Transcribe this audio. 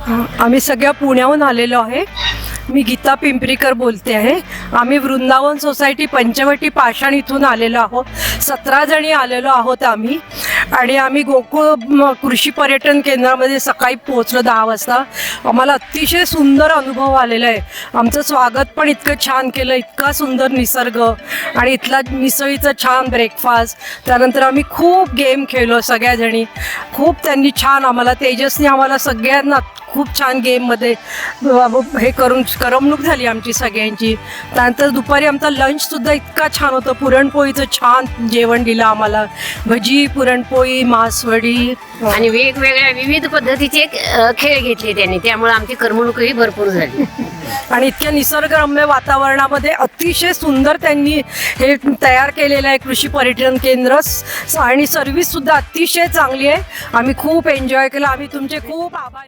आम्ही सगळ्या पुण्याहून आलेलो आहे. मी गीता पिंपरीकर बोलते आहे. आम्ही वृंदावन सोसायटी पंचवटी पाषाण इथून आलेलो आहोत. 17 जणी आलेलो आहोत आम्ही. आणि आम्ही गोकुळ कृषी पर्यटन केंद्रामध्ये सकाळी पोहोचलो 10 वाजता. आम्हाला अतिशय सुंदर अनुभव आलेला आहे. आमचं स्वागत पण इतकं छान केलं, इतका सुंदर निसर्ग आणि इथला मिसळीचं छान ब्रेकफास्ट. त्यानंतर आम्ही खूप गेम खेळलो सगळ्याजणी. खूप त्यांनी छान आम्हाला, तेजसने आम्हाला सगळ्यांना खूप छान गेममध्ये हे करून करमणूक झाली आमची सगळ्यांची. त्यानंतर दुपारी आमचा लंचसुद्धा इतका छान होतं. पुरणपोळीचं छान जेवण दिलं आम्हाला. भजी, पुरणपोळी, मासवडी आणि वेगवेगळ्या विविध पद्धतीचे खेळ घेतले त्यांनी, त्यामुळे आमची करमणूकही भरपूर झाली. आणि इतक्या निसर्गरम्य वातावरणामध्ये अतिशय सुंदर त्यांनी हे तयार केलेलं आहे कृषी पर्यटन केंद्र. आणि सर्व्हिससुद्धा अतिशय चांगली आहे. आम्ही खूप एन्जॉय केलं. आम्ही तुमचे खूप आभारी.